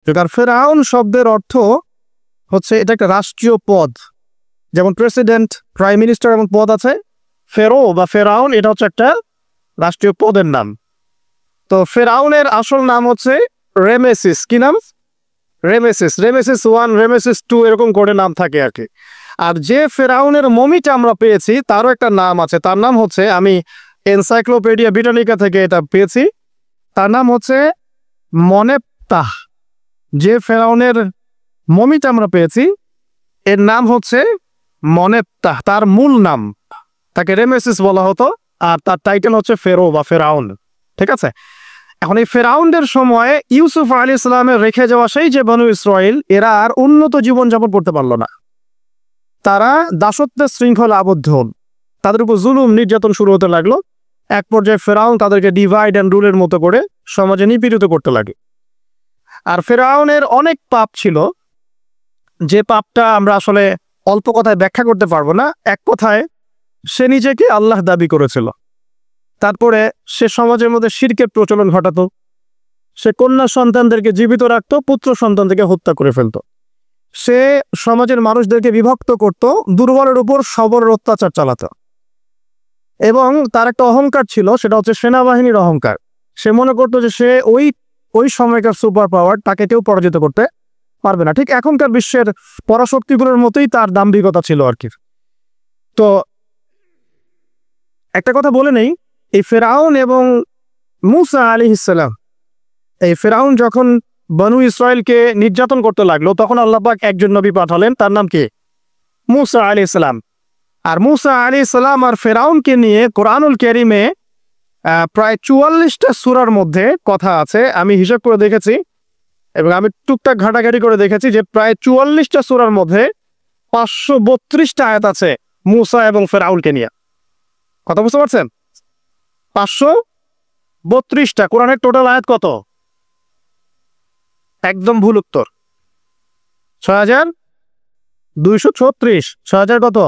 কারণ ফেরাউন শব্দের অর্থ হচ্ছে এটা একটা রাষ্ট্রীয় পদ, যেমন প্রেসিডেন্ট, প্রাইম মিনিস্টার এবং পদ আছে। ফেরো বা ফেরাউন এটা হচ্ছে একটা রাষ্ট্রীয় পদের নাম। তো ফেরাউনের আসল নাম হচ্ছে রেমেসিস। কি নাম? রেমেসিস। রেমেসিস 1, রেমেসিস 2 এরকম করে নাম থাকে আর কি। আর যে ফেরাউনের মমিটা আমরা পেয়েছি তারও একটা নাম আছে, তার নাম হচ্ছে, আমি এনসাইক্লোপিডিয়া ব্রিটানিকা থেকে এটা পেয়েছি, তার নাম হচ্ছে মনেপ্তাহ। যে ফেরাউনের মমিটা আমরা পেয়েছি এর নাম হচ্ছে মনেপ্তাহ, তার মূল নাম। তাকে রেমেসিস বলা হতো, আর তার টাইটেল হচ্ছে ফেরো বা ফেরাউন। ঠিক আছে? এখন এই ফেরাউনদের সময় ইউসুফ আলাইহিস সালামের রেখে যাওয়া সেই যে বনু ইসরাইল, এরা আর উন্নত জীবনযাপন করতে পারল না। তারা দাসত্বের শৃঙ্খলা আবদ্ধ হল, তাদের উপর জুলুম নির্যাতন শুরু হতে লাগলো। এক পর্যায়ে ফেরাউন তাদেরকে ডিভাইড অ্যান্ড রুলের মতো করে সমাজে নিপীড়িত করতে লাগে। আর ফেরাউনের অনেক পাপ ছিল, যে পাপটা আমরা আসলে অল্প কথায় ব্যাখ্যা করতে পারবো না। এক কথায় সে নিজেকে আল্লাহ দাবি করেছিল। তারপরে সে সমাজের মধ্যে শিরকের প্রচলন ঘটাতো। সে কন্যা সন্তানদেরকে জীবিত রাখতো, পুত্র সন্তানদেরকে হত্যা করে ফেলত। সে সমাজের মানুষদেরকে বিভক্ত করত, দুর্বলের উপর সবলের অত্যাচার চালাতো। এবং তার একটা অহংকার ছিল, সেটা হচ্ছে সেনাবাহিনীর অহংকার। সে মনে করতো যে সে ওই সময়কার সুপার পাওয়ার, তাকে কেউ পরাজিত করতে পারবে না। ঠিক এখনকার বিশ্বের পরাশক্তিগুলোর মতোই তার দাম্ভিকতা ছিল আর কি। তো একটা কথা বলে নেই, এই ফেরাউন এবং মূসা আলাইহিস সালাম, এই ফেরাউন যখন বনু ইসরাইলকে নির্যাতন করতে লাগলো, তখন আল্লাহ পাক একজন নবী পাঠালেন, তার নাম কি? মূসা আলাইহিস সালাম। আর মূসা আলাইহিস সালাম আর ফেরাউনকে নিয়ে কোরআনুল কারীমে প্রায় 44টা সূরার মধ্যে কথা আছে। আমি হিসাব করে দেখেছি এবং আমি টুকটাক ঘাটাঘাটি করে দেখেছি যে প্রায় 44টা সূরার মধ্যে 532টা আয়াত আছে মূসা এবং ফেরাউনকে নিয়ে। কথা বুঝতে পারছেন? 532টা। কোরআনের টোটাল আয়াত কত? একদম ভুল উত্তর, 6236। 6000 কত?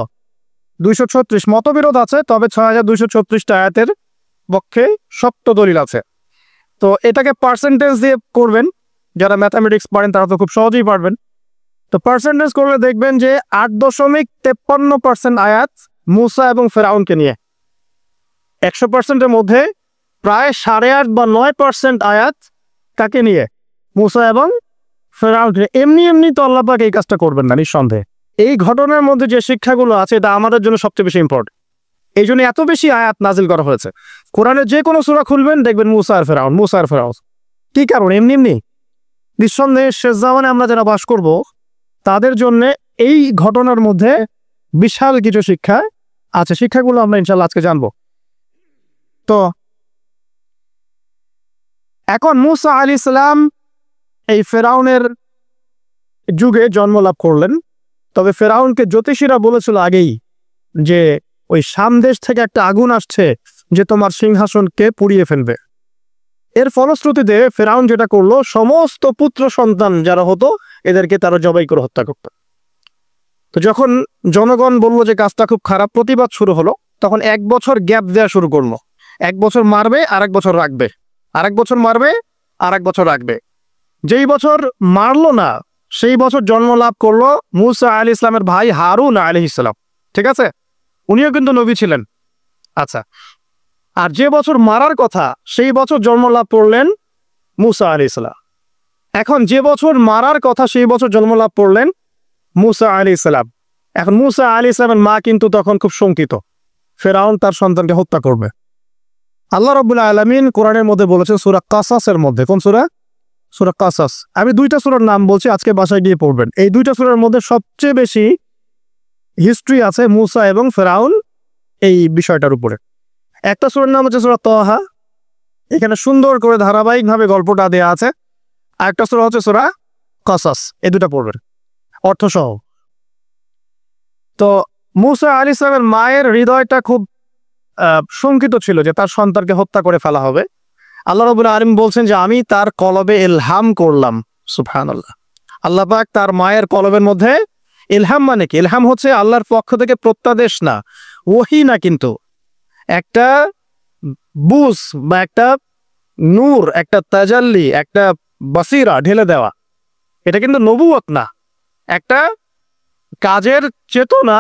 236। মতবিরোধ আছে, তবে 6236টা আয়াতের পক্ষে শক্ত দলিল আছে। তো এটাকে পার্সেন্টেজ দিয়ে করবেন, যারা ম্যাথামেটিক্স পারেন তারা তো খুব সহজেই পারবেন। তো পার্সেন্টেজ করলে দেখবেন যে 8.53% আয়াত মূসা এবং ফেরাউনকে নিয়ে। 100%-এর মধ্যে প্রায় 8.5 বা 9% আয়াত কাকে নিয়ে? মূসা এবং ফেরাউনকে। এমনি এমনি তো আল্লাহ পাক এই কাজটা করবেন না নিঃসন্দেহে। এই ঘটনার মধ্যে যে শিক্ষাগুলো আছে এটা আমাদের জন্য সবচেয়ে বেশি ইম্পর্টেন্ট। এই জন্য এত বেশি আয়াত নাজিল করা হয়েছে। কোরআনের যে কোনো সূরা খুলবেন দেখবেন মূসা আর ফেরাউন, মূসা আর ফেরাউন। কি কারণ? এমনি এমনি। নিঃসন্দেহে শেষ জামানে আমরা যারা বাস করব তাদের জন্য এই ঘটনার মধ্যে বিশাল কিছু শিক্ষা আছে। শিক্ষাগুলো আমরা ইনশাআল্লাহ আজকে জানবো। তো এখন মূসা আলাইহিস সালাম এই ফেরাউনের যুগে জন্ম লাভ করলেন। তবে ফেরাউনকে জ্যোতিষীরা বলেছিল আগেই যে ওই শাম দেশ থেকে একটা আগুন আসছে যে তোমার সিংহাসনকে পুড়িয়ে ফেলবে। এর ফলশ্রুতিতে ফেরাউন যেটা করলো, সমস্ত পুত্র সন্তান যারা হতো এদেরকে তারা জবাই করে হত্যা করত। তো যখন জনগণ বলল যে কাজটা খুব খারাপ, প্রতিবাদ শুরু হলো, তখন 1 বছর গ্যাপ দেওয়া শুরু করলো। 1 বছর মারবে, আর 1 বছর রাখবে, আর 1 বছর মারবে, আর 1 বছর রাখবে। যেই বছর মারলো না সেই বছর জন্ম লাভ করলো মূসা আলাইহিস সালামের ভাই হারুন আলাইহিস সালাম। ঠিক আছে? উনিও কিন্তু নবী ছিলেন। আচ্ছা, আর যে বছর মারার কথা সেই বছর জন্ম লাভ করলেন মূসা আলাইহিস সালাম। এখন যে বছর মারার কথা সেই বছর জন্ম লাভ করলেন মূসা আলাইহিস সালাম। এখন মূসা আলাইহিস সালামের মা কিন্তু তখন খুব শঙ্কিত, ফেরাউন তার সন্তানকে হত্যা করবে। আল্লাহ রাব্বুল আলামিন কোরআনের মধ্যে বলেছেন সূরা কাসাসের মধ্যে। কোন সূরা? সূরা কাসাস। আমি 2টা সূরার নাম বলছি, আজকে বাসায় গিয়ে পড়বেন। এই 2টা সূরার মধ্যে সবচেয়ে বেশি হিস্ট্রি আছে মূসা এবং ফেরাউন এই বিষয়টার উপরে। একটা সূরার নাম হচ্ছে সূরা তাহা, এখানে সুন্দর করে ধারাবাহিকভাবে গল্পটা দেয়া আছে। আর একটা সূরা হচ্ছে সূরা কাসাস। এই 2টা পড়বেন অর্থসহ। তো মূসা আলাইহিস সালামের মায়ের হৃদয়টা খুব শঙ্কিত ছিল যে তার সন্তানকে হত্যা করে ফেলা হবে। আল্লাহ রাব্বুল আলামিন বলছেন যে আমি তার কলবে ইলহাম করলাম। সুবহানাল্লাহ। আল্লাহ পাক তার মায়ের কলবের মধ্যে ইলহাম, মানে কি? ইলহাম হচ্ছে আল্লাহর পক্ষ থেকে প্রত্যাদেশ না, ওহী না, কিন্তু একটা বুঝ বা একটা নূর, একটা তাজাল্লি, একটা বাসিরা ঢেলে দেওয়া। এটা কিন্তু নবুয়ত না, একটা কাজের চেতনা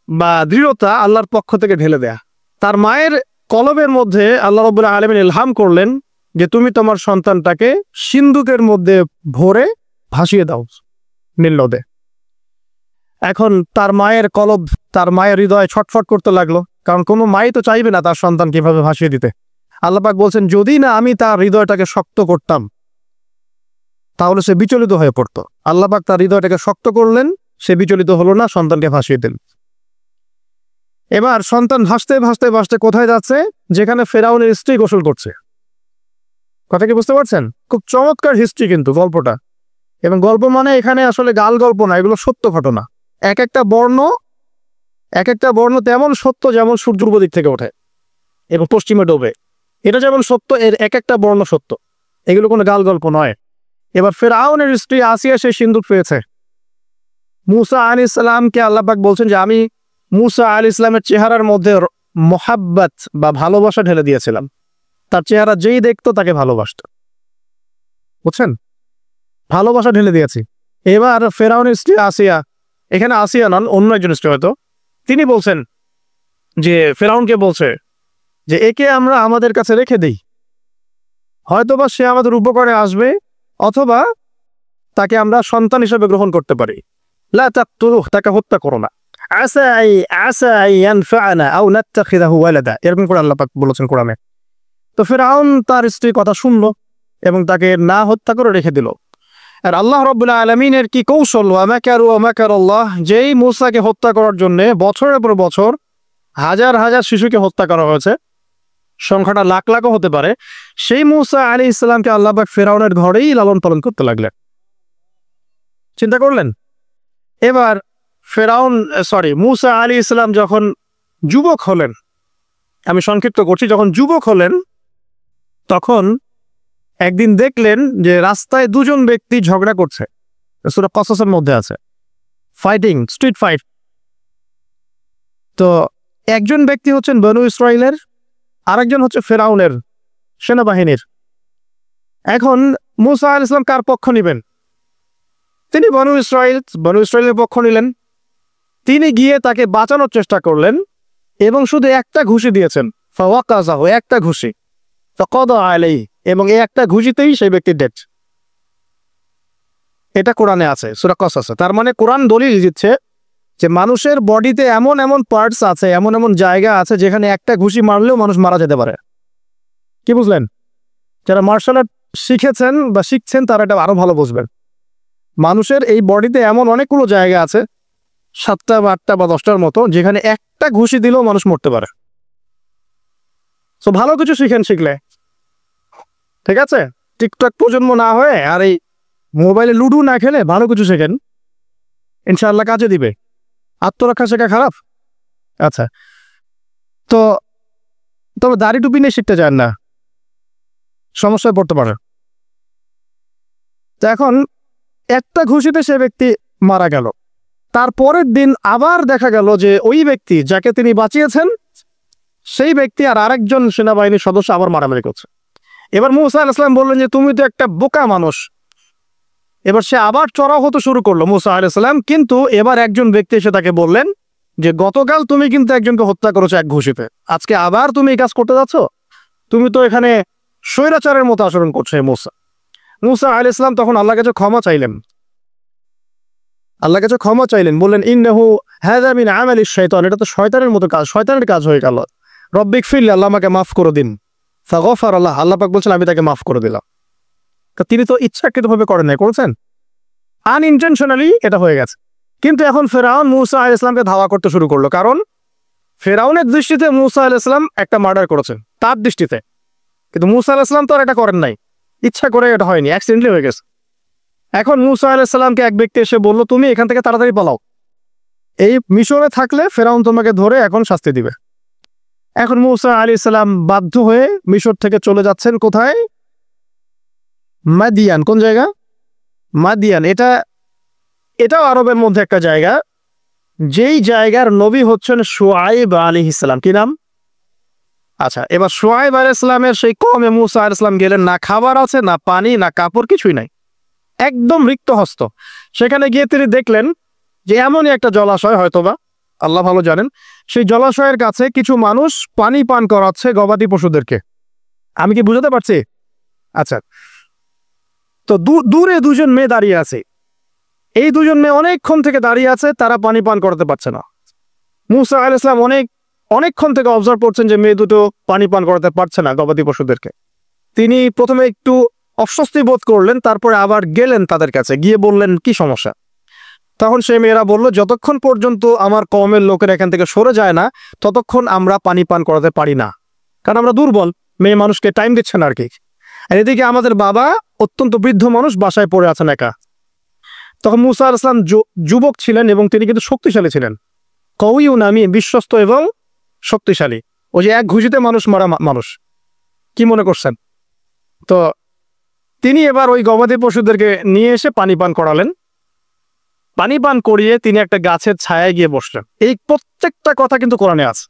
বা দৃঢ়তা আল্লাহর পক্ষ থেকে ঢেলে দেয়া। তার মায়ের কলবের মধ্যে আল্লাহ রাব্বুল আলামিন ইলহাম করলেন যে তুমি তোমার সন্তানটাকে সিন্ধুকের মধ্যে ভরে ভাসিয়ে দাও নীল নদে। এখন তার মায়ের কলব, তার মায়ের হৃদয় ছটফট করতে লাগলো, কারণ কোনো মাই তো চাইবে না তার সন্তান কিভাবে ভাসিয়ে দিতে। আল্লাহ পাক বলছেন যদি না আমি তার হৃদয়টাকে শক্ত করতাম তাহলে সে বিচলিত হয়ে পড়তো। আল্লাহ পাক তার হৃদয়টাকে শক্ত করলেন, সে বিচলিত হলো না, সন্তানকে ভাসিয়ে দিলেন। এবার সন্তান ভাসতে ভাসতে ভাসতে কোথায় যাচ্ছে? যেখানে ফেরাউনের স্ত্রী গোসল করছে। কথা কি বুঝতে পারছেন? খুব চমৎকার হিস্ট্রি কিন্তু গল্পটা। এবং গল্প মানে এখানে আসলে গাল গল্প না, এগুলো সত্য ঘটনা। এক একটা বর্ণ তেমন সত্য যেমন সূর্য পূর্ব দিক থেকে ওঠে এবং পশ্চিমে ডোবে, এটা যেমন সত্য, এর এক একটা বর্ণ সত্য, এগুলো কোনো গাল গল্প নয়। এবার ফেরাউনের স্ত্রী আসিয়া সে সিন্দুক পেয়েছে। মুসা আলাইহিস সালামকে আল্লাহ পাক বলছেন যে আমি মুসা আলাইহিস সালামের চেহারার মধ্যে মোহাব্বত বা ভালোবাসা ঢেলে দিয়েছিলাম। তার চেহারা যেই দেখতো তাকে ভালোবাসত, বুঝছেন? ভালোবাসা ঢেলে দিয়েছি। এবার ফেরাউনের স্ত্রী আসিয়া, এখানে আসিয়া নন, অন্য একজন স্ত্রী হয়তো, তিনি বলছেন যে ফেরাউনকে বলছে যে একে আমরা আমাদের কাছে রেখে দেই, হয়তোবা সে আমাদের উপকারে আসবে, অথবা তাকে আমরা সন্তান হিসেবে গ্রহণ করতে পারি। লা তাকতুলুহু, তাকে হত্যা করো না। আসা আই ইয়ানফা'না আও নাত্তাখিযাহু ওয়ালাদা, এরকম করে আল্লাহ পাক বলেছেন কোরআনে। তো ফেরাউন তার স্ত্রীর কথা শুনলো এবং তাকে না হত্যা করে রেখে দিল। আর আল্লাহ রাব্বুল আলামিনের কি কৌশল! ওয়া মাকারু ওয়া মাকারাল্লাহ, যেই মূসাকে হত্যা করার জন্য বছরের পর বছর হাজার হাজার শিশুকে হত্যা করা হয়েছে, সংখ্যাটা লাখ লাখও হতে পারে, সেই মূসা আলাইহিস সালামকে আল্লাহ পাক ফেরাউনের ঘরেই লালন পালন করতে লাগলেন। চিন্তা করলেন? এবার মূসা আলাইহিস সালাম যখন যুবক হলেন, আমি সংক্ষিপ্ত করছি, যখন যুবক হলেন তখন একদিন দেখলেন যে রাস্তায় দুজন ব্যক্তি ঝগড়া করছে। সূরা কসসের মধ্যে আছে, ফাইটিং, স্ট্রিট ফাইট। তো একজন ব্যক্তি হচ্ছেন বনু ইসরাইলের, আরেকজন হচ্ছে ফেরাউনের সেনাবাহিনীর। এখন মূসা আলাইহিস সালাম কার পক্ষ নেবেন? তিনি বনু ইসরাইলের পক্ষ নিলেন। তিনি গিয়ে তাকে বাঁচানোর চেষ্টা করলেন এবং শুধু একটা ঘুষি দিয়েছেন, ফাওয়াকাযাহু, একটা ঘুষি, ফাকাদা আলাইহি, এবং এই একটা ঘুষিতেই সেই ব্যক্তি ডেড। এটা কোরআনে আছে, সূরা কসসে। তার মানে কোরআন দলিল দিচ্ছে যে মানুষের বডিতে এমন এমন পার্টস আছে, এমন এমন জায়গা আছে যেখানে একটা ঘুষি মারলেও মানুষ মারা যেতে পারে। কি বুঝলেন? যারা মার্শাল আর্ট শিখেছেন বা শিখছেন তারা এটা আরো ভালো বুঝবেন। মানুষের এই বডিতে এমন অনেকগুলো জায়গা আছে, 7টা বা 8টা বা 10টার মতো, যেখানে একটা ঘুষি দিলেও মানুষ মরতে পারে। তো ভালো কিছু শিখেন, শিখলে ঠিক আছে। টিকটক প্রজন্ম না হয়ে আর এই মোবাইলে লুডু না খেলে ভালো কিছু শেখেন, ইনশাআল্লাহ কাজে দিবে। আত্মরক্ষা শেখা খারাপ? আচ্ছা, তো তবে দাড়ি টুপি নিয়ে শিখতে চান না, সমস্যায় পড়তে পারে। তো এখন একটা ঘুষিতে সে ব্যক্তি মারা গেল। তারপরের দিন আবার দেখা গেল যে ওই ব্যক্তি যাকে তিনি বাঁচিয়েছেন সেই ব্যক্তি আর আরেকজন সেনাবাহিনীর সদস্য আবার মারামারি করছে। এবার মূসা আলাইহিস সালাম বললেন যে তুমি তো একটা বোকা মানুষ। এবার সে আবার চড়াও হতে শুরু করলো মূসা আলাইহিস সালাম, কিন্তু এবার একজন ব্যক্তি এসে তাকে বললেন যে গতকাল তুমি কিন্তু একজনকে হত্যা করেছো এক ঘুষিতে, আজকে আবার তুমি এই কাজ করতে যাচ্ছ, তুমি তো এখানে স্বৈরাচারের মতো আচরণ করছো। মূসা আলাইহিস সালাম তখন আল্লাহর কাছে ক্ষমা চাইলেন, বললেন ইন্নাহু হাযা মিন আমালিশ শাইতান, এটা তো শয়তানের মতো কাজ, শয়তানের কাজ হয়ে গেল। রব্বিগফিরলি, আল্লাহ আমাকে মাফ করে দিন। ফাগফারাল্লাহ, আল্লাহ পাক বলছেন আমি তাকে মাফ করে দিলাম। তিনি তো ইচ্ছাকৃতভাবে করেন নাই, করেছেন আনইনটেনশনালি, এটা হয়ে গেছে। কিন্তু এখন ফেরাউন মূসা আলাইহিস সালামকে ধাওয়া করতে শুরু করলো, কারণ ফেরাউনের দৃষ্টিতে মূসা আলাইহিস সালাম একটা মার্ডার করেছেন তার দৃষ্টিতে, কিন্তু মূসা আলাইহিস সালাম তো আর এটা করেন নাই, ইচ্ছা করে এটা হয়নি, অ্যাক্সিডেন্টলি হয়ে গেছে। এখন মূসা আলাইহিস সালামকে এক ব্যক্তি এসে বলল তুমি এখান থেকে তাড়াতাড়ি পালাও, এই মিশরে থাকলে ফেরাউন তোমাকে ধরে এখন শাস্তি দিবে। এখন মূসা আলাইহিস সালাম বাধ্য হয়ে মিশর থেকে চলে যাচ্ছেন কোথায়? মাদিয়ান। কোন জায়গা? মাদিয়ান। এটাও আরবের মধ্যে একটা জায়গা, যেই জায়গার নবী হচ্ছেন শুআয়ব আলাইহিস সালাম। কি নাম? আচ্ছা, এবার শুআয়ব আলাইহিস সালামের সেই কওমে মূসা আলাইহিস সালাম গেলেন, না খাবার আছে, না পানি, না কাপড়, কিছুই নাই, একদম রিক্ত হস্ত। সেখানে গিয়ে তিনি দেখলেন যে এমনই একটা জলাশয়, হয়তোবা আল্লাহ ভালো জানেন, সেই জলাশয়ের কাছে কিছু মানুষ পানি পান করাচ্ছে গবাদি পশুদেরকে। আমি কি বুঝাতে পারছি? আচ্ছা, তো দূরে দুজন মেয়ে দাঁড়িয়ে আছে। এই দুজন মেয়ে অনেকক্ষণ থেকে দাঁড়িয়ে আছে, তারা পানি পান করতে পারছে না। মুসা আলাইহিস সালাম অনেকক্ষণ থেকে অবজার্ভ করছেন যে মেয়ে দুটো পানি পান করাতে পারছে না গবাদি পশুদেরকে। তিনি প্রথমে একটু অস্বস্তি বোধ করলেন, তারপরে আবার গেলেন তাদের কাছে, গিয়ে বললেন কি সমস্যা। তখন সেই মেয়েরা বলল, যতক্ষণ পর্যন্ত আমার কওমের লোকেরা এখান থেকে সরে যায় না, ততক্ষণ আমরা পানি পান করাতে পারি না, কারণ আমরা দুর্বল, মেয়ে মানুষকে টাইম দিচ্ছে না আর কি। আর এদিকে আমাদের বাবা অত্যন্ত বৃদ্ধ মানুষ, বাসায় পড়ে আছেন একা। তখন মুসা আলাইহিস সালাম যুবক ছিলেন এবং তিনি কিন্তু শক্তিশালী ছিলেন, কওয়িউ নামি, বিশ্বস্ত এবং শক্তিশালী। ওই যে এক ঘুষিতে মানুষ মারা মানুষ, কি মনে করছেন? তো তিনি এবার ওই গবাদি পশুদেরকে নিয়ে এসে পানি পান করালেন। পানি পান করিয়ে তিনি একটা গাছের ছায়ায় গিয়ে বসলেন। এই প্রত্যেকটা কথা কিন্তু কোরআনে আছে,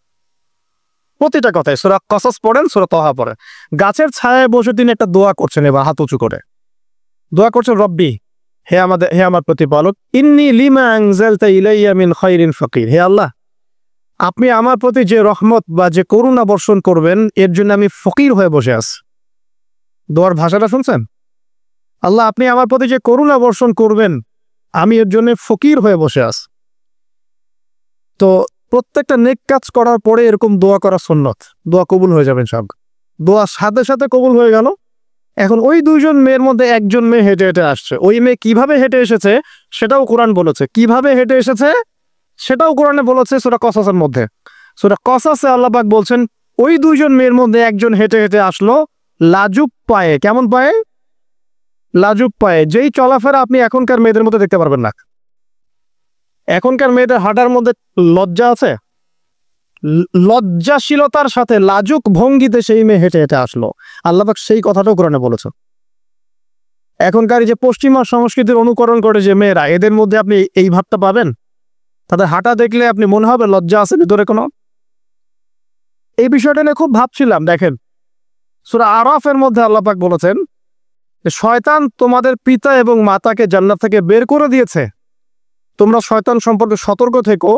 প্রতিটা কথায়। সূরা কসস পড়েন, সূরা তাহা পড়েন। গাছের ছায়ায় বসে তিনি একটা দোয়া করছেন, এবার হাত উঁচু করে দোয়া করছেন, রব্বি, হে আমার প্রতিপালক, ইন্নী লিমা আনজালতা ইলাইয়া মিন খায়রিন ফাকির। হে আল্লাহ, আপনি আমার প্রতি যে রহমত বা যে করুণা বর্ষণ করবেন, এর জন্য আমি ফকির হয়ে বসে আছি। দোয়ার ভাষাটা শুনছেন? আল্লাহ, আপনি আমার প্রতি যে করুণা বর্ষণ করবেন, আমি এর জন্য ফকির হয়ে বসে আছি। তো প্রত্যেকটা নেক কাজ করার পরে এরকম দোয়া করা সুন্নত, দোয়া কবুল হয়ে যাবেন সব। দোয়া সাথে সাথে কবুল হয়ে গেল। এখন ওই দুইজন মেয়ের মধ্যে একজন মেয়ে হেঁটে হেঁটে আসছে। ওই মেয়ে কিভাবে হেঁটে এসেছে সেটাও কোরআন বলেছে, কিভাবে হেঁটে এসেছে সেটাও কোরআনে বলেছে সূরা কসসের মধ্যে। সূরা কসসে আল্লাহ পাক বলছেন, ওই দুইজন মেয়ের মধ্যে একজন হেঁটে হেঁটে আসলো লাজুক পায়ে। কেমন পায়ে? লাজুক পায়ে। যেই চলাফেরা আপনি এখনকার মেয়েদের মধ্যে দেখতে পারবেন না। এখনকার মেয়েদের হাঁটার মধ্যে লজ্জা আছে, লজ্জাশীলতার সাথে লাজুক ভঙ্গিতে সেই মেয়ে হেঁটে হেঁটে আসলো। আল্লাহ পাক সেই কথাটাও কোরআনে বলেছে। এখনকার যে পশ্চিমা সংস্কৃতির অনুকরণ করে যে মেয়েরা, এদের মধ্যে আপনি এই ভাবটা পাবেন। তাদের হাঁটা দেখলে আপনি মনে হবে লজ্জা আছে ভিতরে কোনো। এই বিষয়টা নিয়ে খুব ভাবছিলাম। দেখেন, সূরা আরাফের মধ্যে আল্লাহ পাক বলেছেন, শয়তান তোমাদের পিতা এবং মাতাকে জান্নাত থেকে বের করে দিয়েছে, তোমরা শয়তান সম্পর্কে সতর্ক থেকো।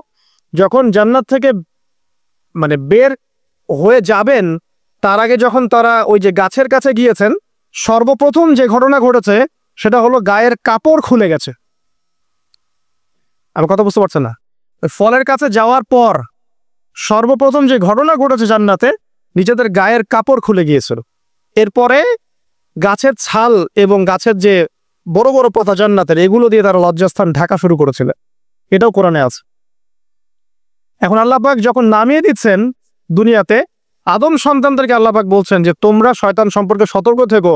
যখন জান্নাত থেকে বের হয়ে যাবেন, তার আগে যখন তারা ওই যে গাছের কাছে গিয়েছেন, সর্বপ্রথম যে ঘটনা ঘটেছে সেটা হলো গায়ের কাপড় খুলে গেছে। আমি কথা বুঝতে পারছেন না? ফলের কাছে যাওয়ার পর সর্বপ্রথম যে ঘটনা ঘটেছে জান্নাতে, নিজেদের গায়ের কাপড় খুলে গিয়েছিল। এরপরে গাছের ছাল এবং গাছের যে বড় বড় পাতা জান্নাতের, এগুলো দিয়ে তারা লজ্জাস্থান ঢাকা শুরু করেছিল। এটাও কোরআনে আছে। এখন আল্লাহ পাক যখন নামিয়ে দিচ্ছেন দুনিয়াতে, আদম সন্তানদেরকে আল্লাহ পাক বলছেন যে তোমরা শয়তান সম্পর্কে সতর্ক থেকো,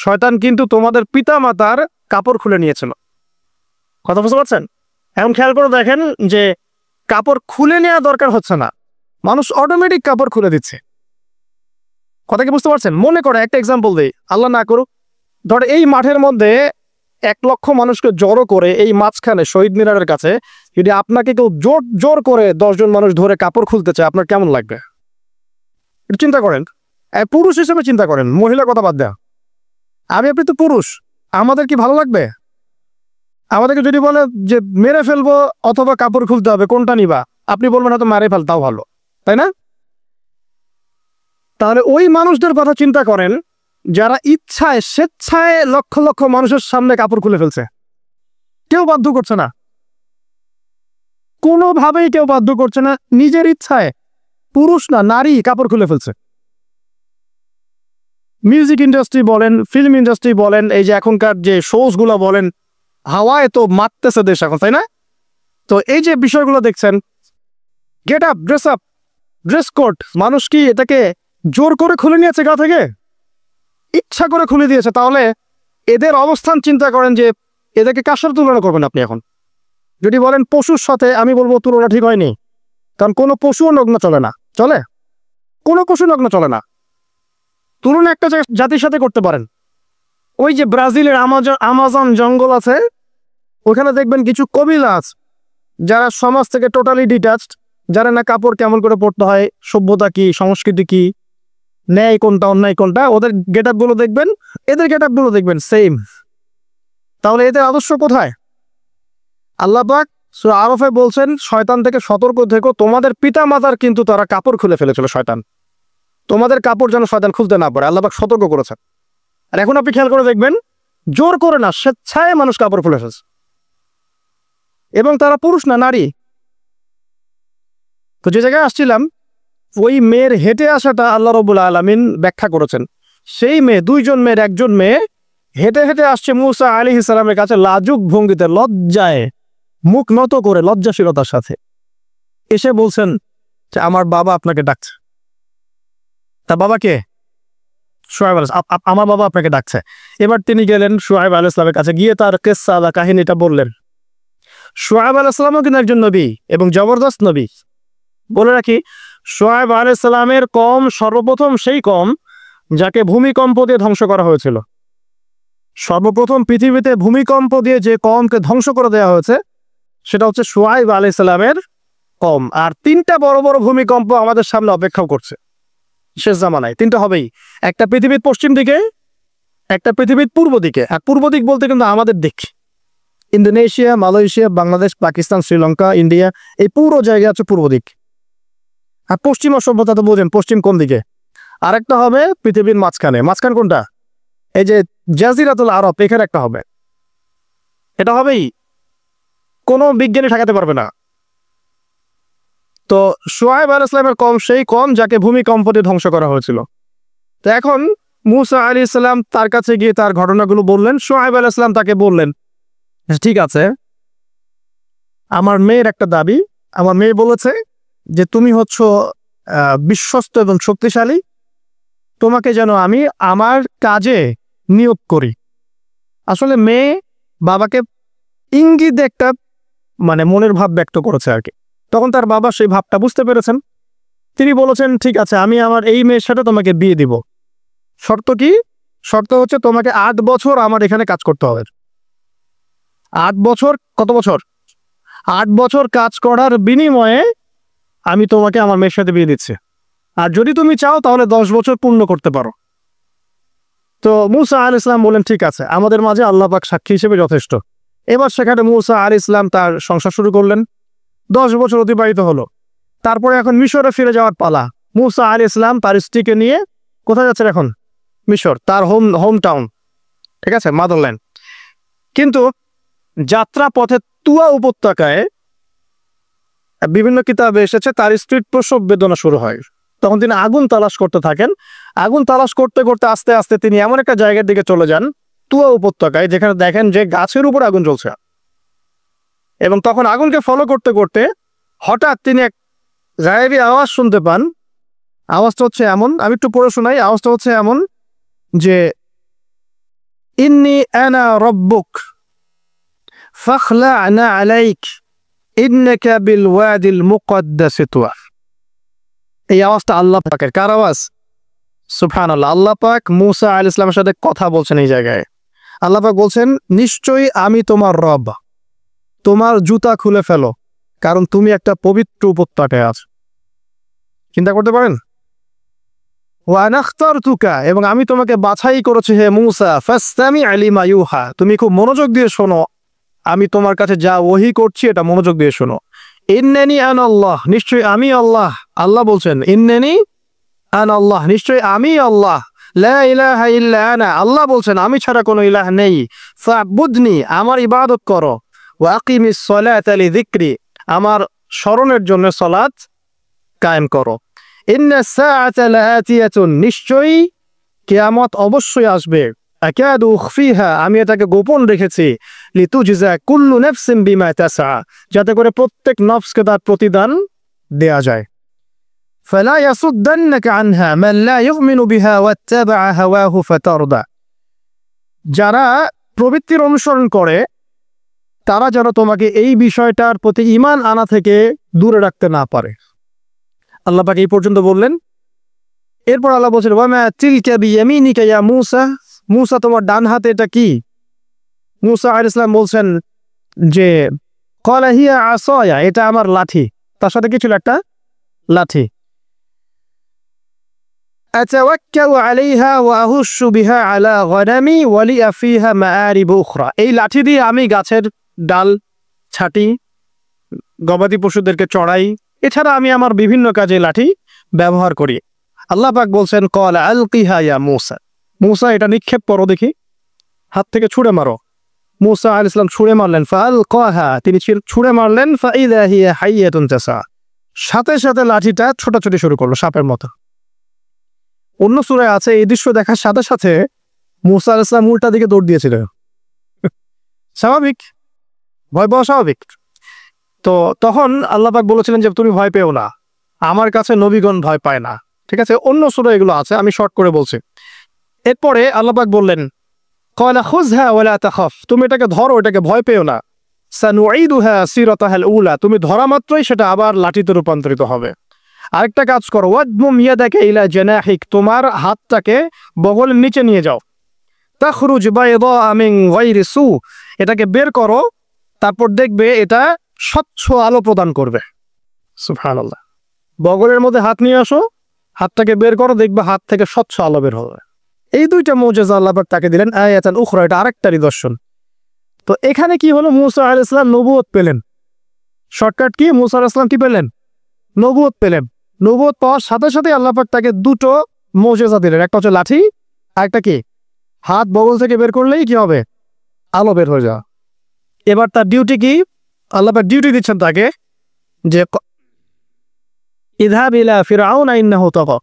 শয়তান কিন্তু তোমাদের পিতা মাতার কাপড় খুলে নিয়েছিল। কথা বুঝতে পারছেন? এখন খেয়াল করে দেখেন যে কাপড় খুলে নেওয়া দরকার হচ্ছে না, মানুষ অটোমেটিক কাপড় খুলে দিচ্ছে। কথা কি বুঝতে পারছেন? মনে করে একটা এক্সাম্পল দেই, আল্লাহ না করুক, ধর এই মাঠের মধ্যে 1 লক্ষ মানুষকে জড়ো করে এই মাঝখানে শহীদ মিনারের কাছে যদি আপনাকে কেউ জোর করে 10 জন মানুষ ধরে কাপড় খুলতে চায়, আপনার কেমন লাগবে? একটু চিন্তা করেন। পুরুষ হিসেবে চিন্তা করেন, মহিলার কথা বাদ দেয়া। আপনি তো পুরুষ, আমাদের কি ভালো লাগবে? আমাদেরকে যদি বলে যে মেরে ফেলবো অথবা কাপড় খুলতে হবে, কোনটা নিবা? আপনি বলবেন হয়তো মেরে ফেলতাও ভালো, তাই না? তাহলে ওই মানুষদের কথা চিন্তা করেন যারা ইচ্ছায় স্বেচ্ছায় লক্ষ লক্ষ মানুষের সামনে কাপড় খুলে ফেলছে। কেউ বাধ্য করছে না, কোনোভাবেই কেউ বাধ্য করছে না, নিজের ইচ্ছায় পুরুষ না নারী কাপড় খুলে ফেলছে। মিউজিক ইন্ডাস্ট্রি বলেন, ফিল্ম ইন্ডাস্ট্রি বলেন, এই যে এখনকার যে শোজ গুলো বলেন, হাওয়ায় তো মারতেছে দেশ এখন, তাই না? তো এই যে বিষয়গুলো দেখছেন, গেট আপ, ড্রেস কোড, মানুষ কি এটাকে জোর করে খুলে নিয়েছে গা থেকে? ইচ্ছা করে খুলে দিয়েছে। তাহলে এদের অবস্থান চিন্তা করেন যে এদেরকে কার সাথে তুলনা করবেন আপনি? এখন যদি বলেন পশুর সাথে, আমি বলবো তুলনা ঠিক হয়নি, কারণ কোনো পশুও নগ্ন চলে না। চলে? কোনো পশু নগ্ন চলে না। তুলনা একটা জাতির সাথে করতে পারেন। ওই যে ব্রাজিলের আমাজন জঙ্গল আছে, ওখানে দেখবেন কিছু কবিলা আছে যারা সমাজ থেকে টোটালি ডিটাচড, যারা না কাপড় কেমন করে পড়তে হয়, সভ্যতা কি, সংস্কৃতি কি, ন্যায় কোনটা অন্যায় কোনটা, ওদের গেট আপ গুলো দেখবেন, এদের গেট আপ গুলো দেখবেন সেম। তাহলে এদের আদর্শ কোথায়? আল্লাহ পাক সূরা আরাফে বলছেন, শয়তান থেকে সতর্ক থেকো, তোমাদের পিতা মাতার কিন্তু তারা কাপড় খুলে ফেলেছিল শয়তান, তোমাদের কাপড় যেন শয়তান খুলতে না পারে, আল্লাহ পাক সতর্ক করেছেন। আর এখন আপনি খেয়াল করে দেখবেন, জোর করে না, স্বেচ্ছায় মানুষ কাপড় খুলে ফেলছে, এবং তারা পুরুষ না, নারী। তো যে জায়গায় আসছিলাম, ওই মেয়ের হেঁটে আসাটা আল্লাহ রাব্বুল আলামিন ব্যাখ্যা করেছেন। সেই মেয়ে, দুইজন মেয়ের একজন মেয়ে হেঁটে হেঁটে আসছে মূসা আলাইহিস সালামের কাছে লাজুক ভঙ্গিতে, লজ্জায় মুখ নত করে, লজ্জাশীলতার সাথে এসে বলছেন যে আমার বাবা আপনাকে ডাকছে। তার বাবাকে? শুআয়ব আলাইহিস সালাম, আমার বাবা আপনাকে ডাকছে। এবার তিনি গেলেন শুআয়ব আলাইহিস সালামের কাছে, গিয়ে তার কিসসা বা কাহিনীটা বললেন। শুআয়ব আলাইহিস সালামও কিন্তু একজন নবী এবং জবরদস্ত নবী। বলে রাখি, শুআয়ব আলাইহিস সালামের কওম সর্বপ্রথম সেই কওম যাকে ভূমিকম্প দিয়ে ধ্বংস করা হয়েছিল। সর্বপ্রথম পৃথিবীতে ভূমিকম্প দিয়ে যে কওমকে ধ্বংস করে দেওয়া হয়েছে সেটা হচ্ছে শুআয়ব আলাইহিস সালামের কওম। আর তিনটা বড় বড় ভূমিকম্প আমাদের সামনে অপেক্ষাও করছে শেষ জামানায়। তিনটা হবেই, একটা পৃথিবীর পশ্চিম দিকে, একটা পৃথিবীর পূর্ব দিকে। আর পূর্ব দিক বলতে কিন্তু আমাদের দিক, Indonesia, Malaysia, Bangladesh, Pakistan, Sri Lanka, India, এই পুরো জায়গা হচ্ছে পূর্ব দিক। আর পশ্চিমা সভ্যতা তো বোঝেন পশ্চিম কোন দিকে। আরেকটা হবে পৃথিবীর মাঝখানে। মাঝখান কোনটা? এই যে জাজিরাতুল আরব, এখানে একটা হবে। এটা হবেই, কোনো বিজ্ঞানী ঠেকাতে পারবে না। তো শুআয়ব আলাইহিস সালামের কওম সেই কওম যাকে ভূমিকম্প দিয়ে ধ্বংস করা হয়েছিল। তো এখন মূসা আলাইহিস সালাম তার কাছে গিয়ে তার ঘটনাগুলো বললেন। শুআয়ব আলাইহিস সালাম তাকে বললেন, ঠিক আছে, আমার মেয়ের একটা দাবি, আমার মেয়ে বলেছে যে তুমি হচ্ছ বিশ্বস্ত এবং শক্তিশালী, তোমাকে যেন আমি আমার কাজে নিয়োগ করি। আসলে মেয়ে বাবাকে ইঙ্গিত একটা মনের ভাব ব্যক্ত করেছে আর কি। তখন তার বাবা সেই ভাবটা বুঝতে পেরেছেন। তিনি বলেছেন, ঠিক আছে, আমি আমার এই মেয়ের সাথে তোমাকে বিয়ে দিব। শর্ত কি? শর্ত হচ্ছে তোমাকে 8 বছর আমার এখানে কাজ করতে হবে। 8 বছর? কত বছর? 8 বছর কাজ করার বিনিময়ে আমি তোমাকে আমার মেয়ের সাথে বিয়ে দিচ্ছি। আর যদি তুমি চাও তাহলে 10 বছর পূর্ণ করতে পারো। তো মূসা আলাইহিস সালাম বলেন, ঠিক আছে, আমাদের মাঝে আল্লাহ পাক সাক্ষী হিসেবে যথেষ্ট। এবার সেখানে মূসা আলাইহিস সালাম তার সংসার শুরু করলেন। 10 বছর অতিবাহিত হলো। তারপরে এখন মিশরে ফিরে যাওয়ার পালা। মূসা আলাইহিস সালাম তার স্ত্রীকে নিয়ে কোথায় যাচ্ছেন এখন? মিশর, তার হোম টাউন, ঠিক আছে, মাদারল্যান্ড। কিন্তু যাত্রা পথে তুয়া উপত্যকায় বিভিন্ন কিতাবে এসেছে তার স্ত্রীর প্রসব বেদনা শুরু হয়। তখন তিনি আগুন তালাশ করতে থাকেন। আগুন তালাশ করতে করতে আস্তে আস্তে তিনি এমন একটা জায়গার দিকে চলে যান, তুয়া উপত্যকায়, যেখানে দেখেন যে গাছের উপর আগুন জ্বলছে। এবং তখন আগুনকে ফলো করতে করতে হঠাৎ তিনি এক গায়েবী আওয়াজ শুনতে পান। আওয়াজটা হচ্ছে এমন, আমি একটু পড়ে শোনাই। আওয়াজটা হচ্ছে এমন যে, ইন্নী আনা রব্বুক ফাখলা'না আলাইক ইন্নাকা বিল ওয়াদিল মুকদ্দাস তুয়া। এই আওয়াজটা আল্লাহ পাকের। কার আওয়াজ? সুবহানাল্লাহ। আল্লাহ পাক মূসা আলাইহিস সালামের সাথে কথা বলছেন এই জায়গায়। আল্লাহ পাক বলছেন, নিশ্চয়ই আমি তোমার রব, তোমার জুতা খুলে ফেলো, কারণ তুমি একটা পবিত্র উপত্যকায় আছো। চিন্তা করতে পারেন? ওয়া আনা ইখতারতুকা, এবং আমি তোমাকে বাছাই করেছি হে মূসা, ফাসতামি লিমা ইউহা, তুমি খুব মনোযোগ দিয়ে শোনো, আমি তোমার কাছে যা ওহী করছি এটা মনোযোগ দিয়ে শোনো। ইন্নানি আনা আল্লাহ, নিশ্চয়ই আমি আল্লাহ। আল্লাহ বলছেন, ইন্নানি আনা আল্লাহ, নিশ্চয়ই আমি আল্লাহ। লা ইলাহা ইল্লা আনা, আল্লাহ বলছেন আমি ছাড়া কোনো ইলাহ নেই। ফা'বুদনি, আমার ইবাদত করো। ওয়া আকিমিস সালাতা লিযিকরি, আমার স্মরণের জন্য সালাত কায়েম করো। ইন্নাস সাআতা লাআতিয়াতুন, নিশ্চয়ই কিয়ামত অবশ্যই আসবে। আকাদু উখফিহা, আমি এটাকে গোপন রেখেছি। লিতুজজা কুল্লু নাফসিন বিমা তাসআ, যাতে করে প্রত্যেক নফসকে তার প্রতিদান দেয়া যায়। ফালা ইয়াসুদ্দান্নাকা আনহা মান লা ইউমিনু বিহা ওয়াত্তাবা হাওয়াহু ফাতারদা, যারা প্রবৃত্তির অনুসরণ করে তারা যেন তোমাকে এই বিষয়টার প্রতি ঈমান আনা থেকে দূরে রাখতে না পারে। আল্লাহ পাক এই পর্যন্ত বললেন। এরপর আল্লাহ বলছেন, ওয়া মা তিলকা বিয়ামিনিকা ইয়া মূসা, মূসা তোমার ডান হাতে এটা কি? মূসা আলাইহিস সালাম বলছেন যে, ক্বালা হিয়া আসায়া, এটা আমার লাঠি। তার সাথে কি ছিল? একটা লাঠি। আতাওয়াক্কালু আলাইহা ওয়া আহুশু বিহা আলা গনামি ওয়া লি ফিহা মাআরিব উখরা। এই লাঠি দিয়ে আমি গাছের ডাল ছাটি, গবাদি পশুদেরকে চড়াই, এছাড়া আমি আমার বিভিন্ন কাজে লাঠি ব্যবহার করি। আল্লাহ পাক বলছেন ক্বালা আলকিহা ইয়া মূসা, মূসা এটা নিক্ষেপ করো দেখি, হাত থেকে ছুঁড়ে মারো। মূসা আলাইহিস সালাম ছুঁড়ে মারলেন, ফাআলকাহা, তিনি ছুঁড়ে মারলেন, ফাইযা হিয়া হাইয়াতুন তাসা, সাথে সাথে লাঠিটা ছোটাছুটি শুরু করলো সাপের মতো। অন্য সূরায় আছে এই দৃশ্য দেখার সাথে সাথে মূসা আলাইহিস সালাম উল্টা দিকে দৌড় দিয়েছিল। স্বাভাবিক, ভয় পাওয়া স্বাভাবিক। তো তখন আল্লাহ পাক বলেছিলেন যে তুমি ভয় পেও না, আমার কাছে নবীগণ ভয় পায় না। ঠিক আছে, অন্য সূরায় এগুলো আছে, আমি শর্ট করে বলছি। এরপরে আল্লাহ পাক বললেন ক্বালা খুযহা ওয়া লা তাখাফ, তুমি এটাকে ধরো, এটাকে ভয় পেও না। সানুঈদুহা সিরাতাহাল উলা, তুমি ধরা মাত্রই সেটা আবার লাঠিতে রূপান্তরিত হবে। আরেকটা কাজ করো, ওয়াদমুম ইয়াদাকা ইলা জানাহিক, তোমার হাতটাকে বগলের নিচে নিয়ে যাও। তাখরুজ বাইদা মিন গায়রি সু, এটাকে বের করো, তারপর দেখবে এটা স্বচ্ছ আলো প্রদান করবে। সুবহানাল্লাহ। বগলের মধ্যে হাত নিয়ে আসো, হাতটাকে বের করো, দেখবে হাত থেকে স্বচ্ছ আলো বের হবে। এই দুইটা মুজিজা আল্লাহ পাক তাকে দিলেন, আয়াতান উখরা, এটা আরেকটা নিদর্শন। তো এখানে কি হলো, মূসা আলাইহিস সালাম নবুয়ত পেলেন। শর্টকাট কি, মূসা আলাইহিস সালাম কি পেলেন? নবুয়ত পেলেন। নবুয়ত পাওয়ার সাথে সাথে আল্লাহ পাক তাকে দুটো মুজিজা দিলেন, একটা হচ্ছে লাঠি, আরেকটা কি, হাত বগল থেকে বের করলেই কি হবে, আলো বের হয়ে যাওয়া। এবার তার ডিউটি কি, আল্লাহ পাক ডিউটি দিচ্ছেন তাকে যে ইযহাব ইলা ফিরআউন ইন্নাহু তাগা,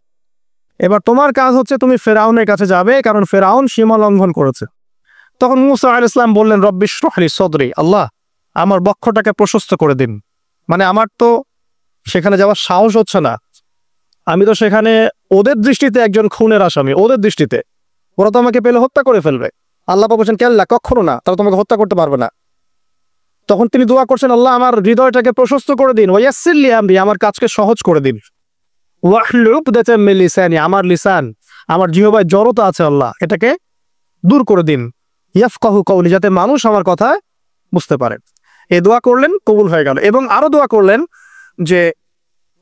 এবার তোমার কাজ হচ্ছে তুমি ফেরাউনের কাছে যাবে, কারণ ফেরাউন সীমা লঙ্ঘন করেছে। তখন মূসা আলাইহিস সালাম বললেন রব্বি ইশরাহ লি সদরি, আল্লাহ আমার বক্ষটাকে প্রশস্ত করে দিন। মানে আমার তো সেখানে যাওয়ার সাহস হচ্ছে না, আমি তো সেখানে ওদের দৃষ্টিতে একজন খুনের আসামি, ওদের দৃষ্টিতে ওরা তো আমাকে পেলে হত্যা করে ফেলবে। আল্লাহ পাক বলছেন কেল্লা, কখনো না, তারা তোমাকে হত্যা করতে পারবে না। তখন তিনি দোয়া করছেন, আল্লাহ আমার হৃদয়টাকে প্রশস্ত করে দিন, ওয়াইয়াসসির লি আমরি, আমার কাজকে সহজ করে দিন। ওয়াহলুল উকদাতাম মিন লিসানি, আমার লিসান, আমার জিহ্বায় জড়তা আছে আল্লাহ, এটাকে দূর করে দিন। ইয়াফকাহু কওলি, যাতে মানুষ আমার কথা বুঝতে পারে। এই দোয়া করলেন, কবুল হয়ে গেল। এবং আরো দোয়া করলেন যে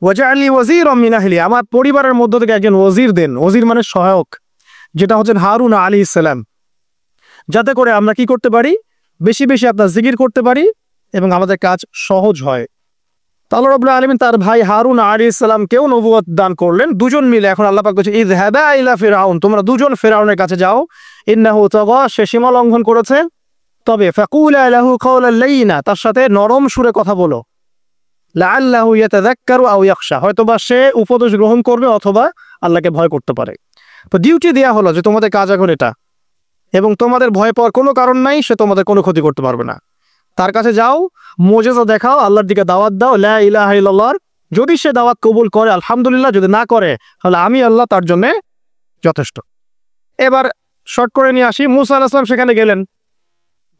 ওয়াজআলনি ওয়াজিরাম মিন আহলি, আমার পরিবারের মধ্য থেকে একজন ওয়াজির দেন। ওয়াজির মানে সহায়ক, যেটা হচ্ছেন হারুন আলাইহিস সালাম, যাতে করে আমরা কি করতে পারি, বেশি বেশি আপনার জিকির করতে পারি এবং আমাদের কাজ সহজ হয়। আল্লাহ রাব্বুল আলামিন তার ভাই হারুন আলাইহিস সালামকেও নবুয়ত দান করলেন। দুজন মিলে এখন আল্লাহ পাক বলছে ইযহাবা ইলা ফিরআউন, তোমরা দুজন ফিরআউনের কাছে যাও, ইন্নাহু তাগা, সে সীমা লঙ্ঘন করেছে, তবে ফাকুলা লাহু কাওলান লাইয়িনা, তার সাথে নরম সুরে কথা বলো, লাআল্লাহু ইয়াতাযাক্কারু আও ইয়াখশা, হয়তোবা সে উপদেশ গ্রহণ করবে অথবা আল্লাহকে ভয় করতে পারে। তো ডিউটি দেয়া হলো যে তোমাদের কাজ এখন এটা, এবং তোমাদের ভয় পাওয়ার কোনো কারণ নাই, সে তোমাদের কোনো ক্ষতি করতে পারবে না। তার কাছে যাও, মুজিজা দেখাও, আল্লাহর দিকে দাওয়াত দাও, লা ইলাহা ইল্লাল্লাহ। যদি সে দাওয়াত কবুল করে আলহামদুলিল্লাহ, যদি না করে তাহলে আমি আল্লাহ তার জন্য যথেষ্ট। এবার শর্ট করে নিয়ে আসি, মূসা আলাইহিস সালাম সেখানে গেলেন,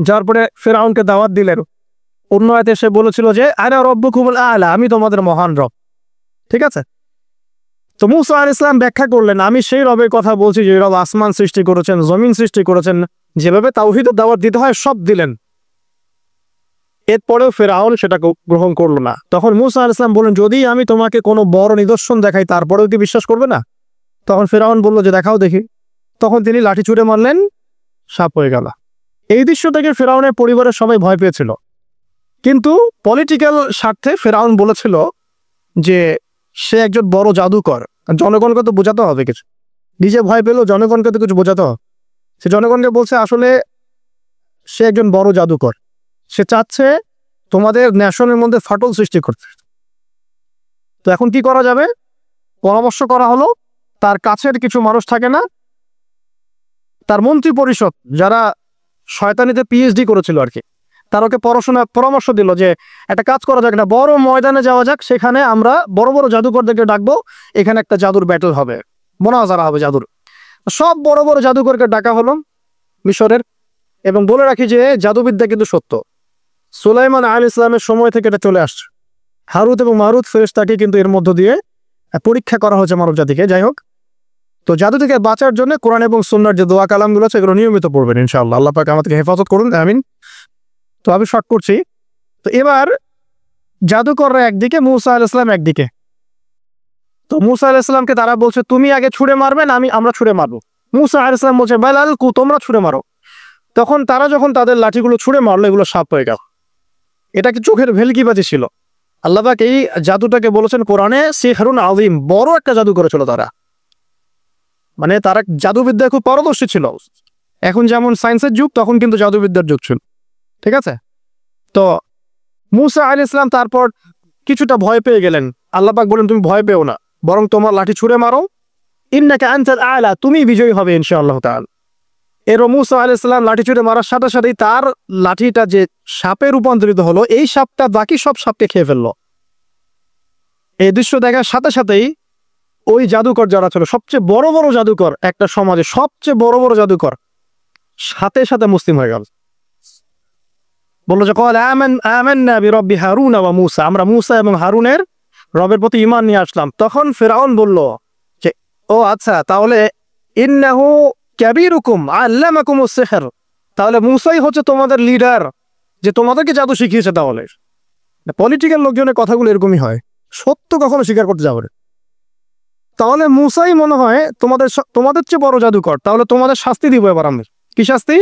যাওয়ার পরে ফিরআউনকে দাওয়াত দিলেন। অন্য আয়াতে সে বলেছিল যে আনা রব্বুকুমুল আ'লা, আমি তোমাদের মহান রব। ঠিক আছে, তো মূসা আলাইহিস সালাম ব্যাখ্যা করলেন, আমি সেই রবের কথা বলছি যে রব আসমান সৃষ্টি করেছেন, জমিন সৃষ্টি করেছেন, যেভাবে তাওহীদের দাওয়াত দিতে হয় সব দিলেন। এরপরেও ফিরআউন সেটা গ্রহণ করলো না। তখন মূসা আলাইহিস সালাম বললেন, যদি আমি তোমাকে কোনো বড় নিদর্শন দেখাই তারপরেও কি বিশ্বাস করবে না? তখন ফিরআউন বলল যে দেখাও দেখি। তখন তিনি লাঠি ছুঁড়ে মারলেন, সাপ হয়ে গেল। এই দৃশ্য থেকে ফিরআউনের পরিবারের সবাই ভয় পেয়েছিল, কিন্তু পলিটিক্যাল স্বার্থে ফিরআউন বলেছিল যে সে একজন বড় জাদুকর, জনগণকে তো বোঝাতে হবে কিছু, নিজে ভয় পেলেও জনগণকে তো কিছু বোঝাতে হবে। সে জনগণকে বলছে আসলে সে একজন বড় জাদুকর, সে চাচ্ছে তোমাদের ন্যাশনের মধ্যে ফাটল সৃষ্টি করতে। তো এখন কি করা যাবে, পরামর্শ করা হলো, তার কাছের কিছু মানুষ থাকে না, তার মন্ত্রী পরিষদ যারা শয়তানিতে পিএইচডি করেছিল আর কি, তার ওকে পরামর্শ দিল যে একটা কাজ করা যাক না, বড় ময়দানে যাওয়া যাক, সেখানে আমরা বড় বড় জাদুকরদেরকে ডাকবো, এখানে একটা জাদুর ব্যাটল হবে, মোনাজারা হবে জাদুর। সব বড় বড় জাদুকরকে ডাকা হলো মিশরের, এবং বলে রাখি যে জাদুবিদ্যা কিন্তু সত্য, সুলাইমান আলাইহিস সালামের সময় থেকে এটা চলে আসছে। হারুত এবং মারুত ফেরেশতাকে কিন্তু এর মধ্য দিয়ে পরীক্ষা করা হয়েছে মানব জাতিকে। যাই হোক, তো জাদু থেকে বাঁচার জন্য কোরআন এবং সুন্নাহর যে দোয়া কালামগুলো আছে এগুলো নিয়মিত পড়বেন ইনশাআল্লাহ। আল্লাহ পাক আমাদেরকে হেফাজত করুন, আমিন। তো আমি শর্ট করছি। তো এবার জাদুকররা একদিকে, মূসা আলাইহিস সালাম একদিকে। তো মুসা আলাইহিস সালামকে তারা বলছে তুমি আগে ছুঁড়ে মারবে না আমরা ছুঁড়ে মারবো। মুসা আলাইহিস সালাম বলছে বেলাল তোমরা ছুঁড়ে মারো। তখন তারা যখন তাদের লাঠিগুলো ছুঁড়ে মারলো এগুলো সাপ হয়ে গেল। এটা কি চোখের ভেলকিবাজি ছিল? আল্লাহ পাক এই জাদুটাকে বলেছেন কোরআনে সিহরুন আযীম, বড় একটা জাদু করেছিল তারা। মানে তারা জাদুবিদ্যায় খুব পারদর্শী ছিল। এখন যেমন সায়েন্সের যুগ, তখন কিন্তু জাদুবিদ্যার যুগ ছিল। ঠিক আছে? তো মুসা আলাইহিস সালাম তারপর কিছুটা ভয় পেয়ে গেলেন। আল্লাহ পাক বলেন তুমি ভয় পেও না, বরং তোমার লাঠি ছুঁড়ে মারো, ইন্নাকা আনতাল আ'লা, তুমি বিজয়ী হবে ইনশাআল্লাহ তাআলা। এরপর মুসা আলাইহিস সালাম লাঠি ছুঁড়ে মারার সাথে সাথেই তার লাঠিটা যে সাপে রূপান্তরিত হলো, এই সাপটা বাকি সব সাপকে খেয়ে ফেললো। এই দৃশ্য দেখার সাথে সাথেই ওই জাদুকর যারা ছিল, সবচেয়ে বড় বড় জাদুকর, একটা সমাজে সবচেয়ে বড় বড় জাদুকর, সাথে সাথে মুসলিম হয়ে গেল। বললো যে ক্বাল আমান্না বিরব্বি হারুন ওয়া মূসা, আমরা মূসা এবং হারুনের রবের প্রতি ঈমান নিয়ে আসলাম। তখন ফিরআউন বলল যে ও আচ্ছা, তাহলে ইন্নাহু কাবীরুকুম আল্লামাকুমুস সিহর, তাহলে মূসাই হচ্ছে তোমাদের লিডার, যে তোমাদেরকে জাদু শিখিয়েছে। তাহলে পলিটিক্যাল লোকজনের কথাগুলো এরকমই হয়, সত্য কখনো স্বীকার করতে যাবে না। তাহলে মূসাই মনে হয় তোমাদের চেয়ে বড় জাদুকর, তাহলে তোমাদের শাস্তি দিব এবার আমি। কি শাস্তি?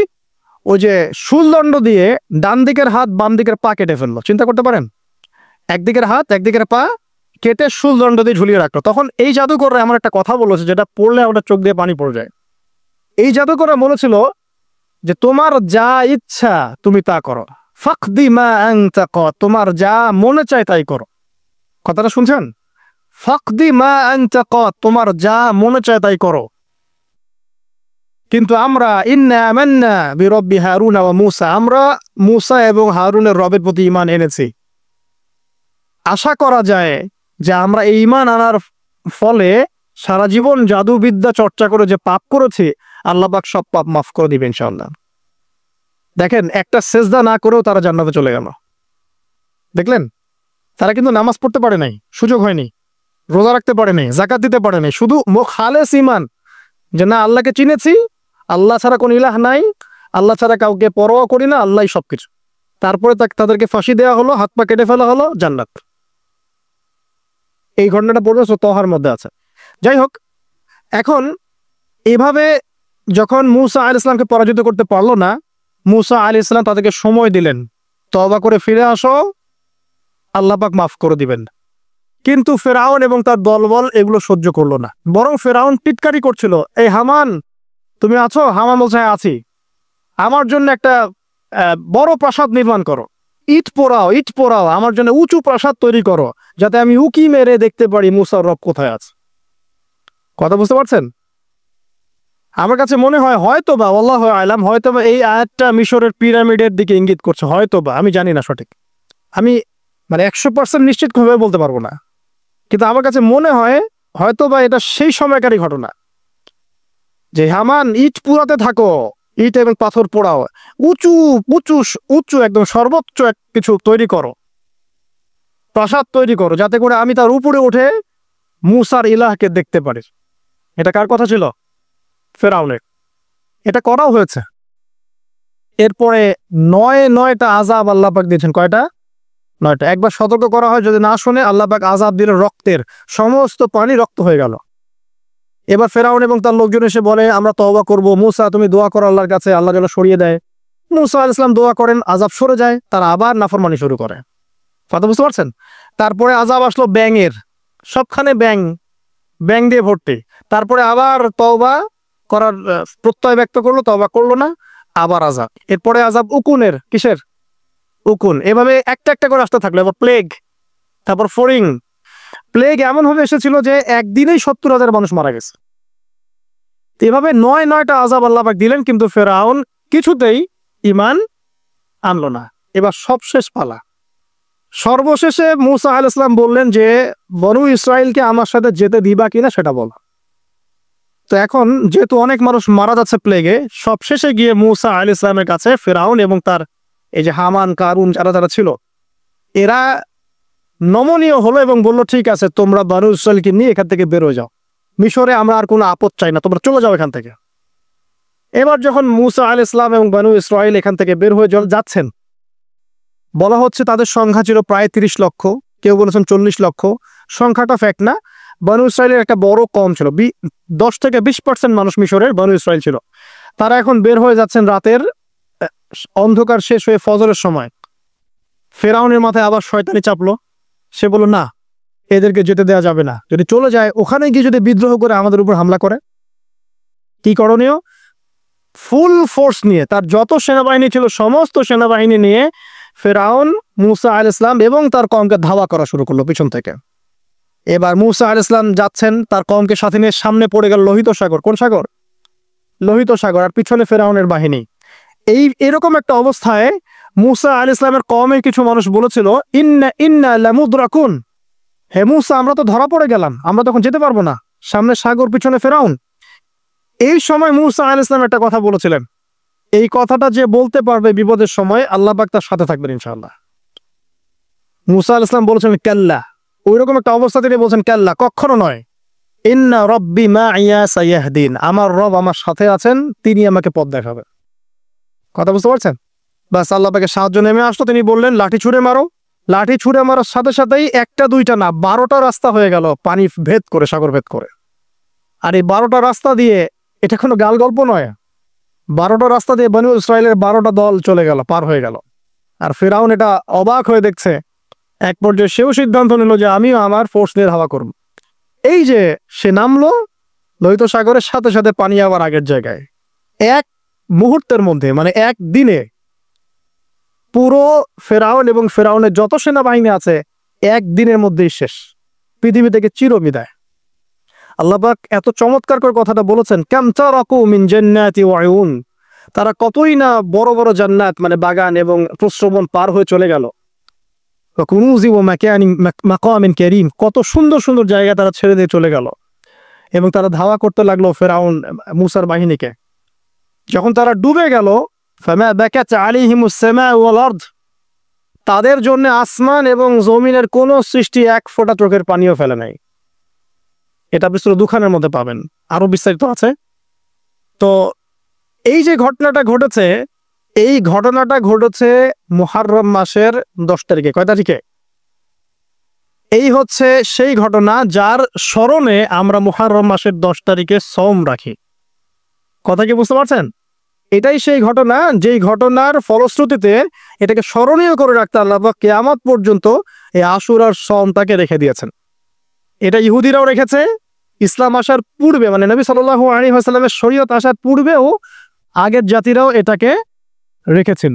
ওই যে শুলদণ্ড দিয়ে ডান দিকের হাত বাম দিকের পা কেটে ফেললো। চিন্তা করতে পারেন, একদিকের হাত একদিকের পা কেটে শুলদণ্ড দিয়ে ঝুলিয়ে রাখলো। তখন এই জাদুকররা এমন একটা কথা বলেছে যেটা পড়লে আমাদের চোখ দিয়ে পানি পড়ে যায়। এই জাদুকররা বলেছিল যে তোমার যা ইচ্ছা তুমি তা করো, ফাকদি মা আনতা ক, তোমার যা মনে চায় তাই করো। কথাটা শুনছেন? ফাকদি মা আনতা ক, তোমার যা মনে চায় তাই করো। কিন্তু আমরা ইন্না আমান্না বিরব্বি হারুন ওয়া মূসা, আমরা মূসা এবং হারুনের রবের প্রতি ঈমান এনেছি। আশা করা যায় যে আমরা এই ঈমান আনার ফলে সারা জীবন জাদুবিদ্যা চর্চা করে যে পাপ করেছি, আল্লাহ পাক সব পাপ মাফ করে দিবেন ইনশাআল্লাহ। দেখেন, একটা সেজদা না করেও তারা জান্নাতে চলে গেল। দেখলেন, তারা কিন্তু নামাজ পড়তে পারে নাই, সুযোগ হয়নি, রোজা রাখতে পারে নাই, যাকাত দিতে পারে নাই, শুধু খালেস ঈমান যে না আল্লাহকে চিনেছি, আল্লাহ ছাড়া কোন ইলাহ নাই, আল্লাহ ছাড়া কাউকে পরোয়া করি না, আল্লাহই সবকিছু। তারপরে তাদেরকে ফাঁসি দেওয়া হলো, হাত পা কেটে ফেলা হলো, জান্নাত। এই ঘটনাটা পড়বে তহার মধ্যে আছে। যাই হোক, এখন এভাবে যখন মূসা আলাইহিস সালামকে পরাজিত করতে পারলো না, মূসা আলাইহিস সালাম তাদেরকে সময় দিলেন, তওবা করে ফিরে আসো, আল্লাহ পাক মাফ করে দিবেন। কিন্তু ফেরাউন এবং তার দলবল এগুলো সহ্য করলো না, বরং ফেরাউন টিটকারি করছিল, এই হামান তুমি আছো? হামান বলছে হ্যাঁ আছি, আমার জন্য একটা বড় প্রাসাদ নির্মাণ করো, ইট পোড়াও, আমার জন্য উঁচু প্রাসাদ তৈরি করো, যাতে আমি উকি মেরে দেখতে পারি মূসার রব কোথায় আছে। কথা বুঝতে পারছেন? আমার কাছে মনে হয় হয়তোবা, আল্লাহু আ'লাম, হয়তোবা এই আয়াতটা মিশরের পিরামিডের দিকে ইঙ্গিত করছে, হয়তোবা, আমি জানি না সঠিক, আমি মানে 100% নিশ্চিত ভাবে বলতে পারবো না, কিন্তু আমার কাছে মনে হয় হয়তোবা এটা সেই সময়কারী ঘটনা যে হামান ইট পুরাতে থাকো, ইট এবং পাথর পোড়াও, উঁচু উঁচু উঁচু একদম সর্বোচ্চ কিছু তৈরি করো, প্রাসাদ তৈরি করো, যাতে করে আমি তার উপরে উঠে মূসার ইলাহকে দেখতে পারি। এটা কার কথা ছিল? ফেরাউনের। এটা করাও হয়েছে। এরপরে 9টা আযাব আল্লাহ পাক দিয়েছেন। কয়টা? 9টা। একবার সতর্ক করা হয়, যদি না শুনে আল্লাহ পাক আযাব দিলে রক্তের সমস্ত পানি রক্ত হয়ে গেল। এবার ফেরাউন এবং তার লোকজন এসে বলে আমরা তওবা করব, মূসা তুমি দোয়া করো আল্লাহর কাছে, আল্লাহ যেন সরিয়ে দেয়। মূসা আলাইহিস সালাম দোয়া করেন, আযাব সরে যায়, তারা আবার নাফরমানি শুরু করে। কথা বুঝতে পারছেন? তারপরে আযাব আসলো ব্যাঙের, সবখানে ব্যাঙ দিয়ে ভর্তি। তারপরে আবার তওবা করার প্রত্যয় ব্যক্ত করলো, তওবা করলো না, আবার আযাব। এরপরে আযাব উকুনের, কিসের? উকুন। এভাবে একটা একটা করে আসতে থাকলো। এবার প্লেগ, তারপর ফড়িং। প্লেগ এমন ভাবে এসেছিল যে একদিনেই 70,000 মানুষ মারা গেছে। এভাবে 9টা আযাব আল্লাহ পাক দিলেন, কিন্তু ফেরাউন কিছুতেই ঈমান আনলো না। এবার সবশেষ পালা। সর্বশেষে মূসা আলাইহিস সালাম বললেন যে বনু ইসরাইলকে আমার সাথে যেতে দিবা কিনা সেটা বলো। তো এখন যেহেতু অনেক মানুষ মারা যাচ্ছে প্লেগে, সবশেষে গিয়ে মূসা আলাইহিস সালামের কাছে ফেরাউন এবং তার এই যে হামান, কারুন, যারা ছিল, এরা নমনীয় হলো এবং বলল ঠিক আছে, তোমরা বনু ইসরাইলকে নিয়ে এখান থেকে বের হয়ে যাও, মিশরে আমরা আর কোনো আপদ চাই না, তোমরা চলে যাও এখান থেকে। এবার যখন মূসা আলাইহিস সালাম এবং বনু ইসরাইল এখান থেকে বের হয়ে যাচ্ছেন, বলা হচ্ছে তাদের সংখ্যা ছিল প্রায় 30 লক্ষ, কেউ বলেছেন 40 লক্ষ। সংখ্যাটা ফ্যাক্ট না, বনু ইসরায়েলের একটা বড় কম ছিল, 10 থেকে 20% মানুষ মিশরের বনু ইসরায়েল ছিল। তারা এখন বের হয়ে যাচ্ছেন রাতের অন্ধকার শেষ হয়ে ফজরের সময়। ফেরাউনের মাথায় আবার শয়তানি চাপলো। সে বলল, না, এদেরকে যেতে দেওয়া যাবে না, যদি চলে যায় ওখানে গিয়ে যদি বিদ্রোহ করে আমাদের উপর হামলা করে, কি করণীয়? ফুল ফোর্স নিয়ে, তার যত সেনাবাহিনী ছিল সমস্ত সেনাবাহিনী নিয়ে ফেরাউন মূসা আলাইহিস সালাম এবং তার কওমকে ধাওয়া করা শুরু করলো পিছন থেকে। এবার মূসা আলাইহিস সালাম যাচ্ছেন, তার কওমকে সাথে নিয়ে, সামনে পড়ে গেল লোহিত সাগর। কোন সাগর? লোহিত সাগর। আর পিছনে ফেরাউনের বাহিনী। এরকম একটা অবস্থায় মূসা আলাইহিস সালামের কওমের কিছু মানুষ বলেছিল, ইন্না লামুদরাকুন, হে মূসা, আমরা তো ধরা পড়ে গেলাম, আমরা তখন যেতে পারবো না, সামনে সাগর পিছনে ফেরাউন। এই সময় মূসা আলাইহিস সালাম একটা কথা বলেছিলেন, এই কথাটা যে বলতে পারবে বিপদের সময়, আল্লাহ পাক তার সাথে থাকবেন ইনশাআল্লাহ। মূসা আলাইহিস সালাম বলেছেন কাল্লা, ওইরকম একটা অবস্থা তিনি বলছেন কাল্লা, কখনো নয়। ইন্না রব্বি মাইয়া সাইয়াহদিন, আমার রব আমার সাথে আছেন, তিনি আমাকে পথ দেখাবেন। কথা বুঝতে পারছেন? বাস আল্লাহ পাকের সাহায্য নেমে আসতো। তিনি বললেন, লাঠি ছুঁড়ে মারো। লাঠি ছুঁড়ে মারার সাথে সাথেই একটা দুইটা না, 12টা রাস্তা হয়ে গেল পানি ভেদ করে, সাগর ভেদ করে। আর এই 12টা রাস্তা দিয়ে, এটা কোনো গাল গল্প নয়, 12টা রাস্তা দিয়ে বনু ইসরায়েলের 12টা দল চলে গেল, পার হয়ে গেল। আর ফেরাউন এটা অবাক হয়ে দেখছে। এক পর্যায়ে সেও সিদ্ধান্ত নিল যে আমিও আমার ফোর্স নিয়ে ধাওয়া করব। এই যে সে নামলো লোহিত সাগরের সাথে সাথে পানি আবার আগের জায়গায়। এক মুহূর্তের মধ্যে, মানে এক দিনে পুরো ফেরাউন এবং ফেরাউনের যত সেনাবাহিনী আছে এক দিনের মধ্যেই শেষ, পৃথিবী থেকে চিরবিদায়। আল্লাহ পাক এত চমৎকার করে কথাটা বলেছেন, কাম তারাকু মিন জান্নাতি ওয়া উয়ুন, তারা কতই না বড় বড় জান্নাত মানে বাগান এবং প্রস্রবণ পার হয়ে চলে গেল। ওয়া কুনুজি ওয়া মাকামিন কারীম, কত সুন্দর সুন্দর জায়গা তারা ছেড়ে দিয়ে চলে গেল। এবং তারা ধাওয়া করতে লাগলো ফেরাউন মূসার বাহিনীকে। যখন তারা ডুবে গেল, ফামা বাকাত আলাইহিমুস সামাউ ওয়াল আরদ, তাদের জন্য আসমান এবং জমিনের কোনো সৃষ্টি এক ফোঁটা চোখের পানিও ফেলে নাই। এটা আপনি সূরা দুখানের মধ্যে পাবেন, আরো বিস্তারিত আছে। তো এই যে ঘটনাটা ঘটেছে, এই ঘটনাটা ঘটেছে মুহররম মাসের 10 তারিখে। কয় তারিখে? এই হচ্ছে সেই ঘটনা যার স্মরণে আমরা মুহররম মাসের 10 তারিখে সওম রাখি। কথা কি বুঝতে পারছেন? এটাই সেই ঘটনা, যেই ঘটনার ফলশ্রুতিতে এটাকে স্মরণীয় করে রাখতে আল্লাহ পাক কিয়ামত পর্যন্ত এই আশুরার সওমটাকে রেখে দিয়েছেন। এটা ইহুদিরাও রেখেছে, ইসলাম আসার পূর্বে, মানে নবী সাল্লাল্লাহু আলাইহি ওয়াসাল্লামের শরীয়ত আসার পূর্বেও আগের জাতিরাও এটাকে রেখেছিল।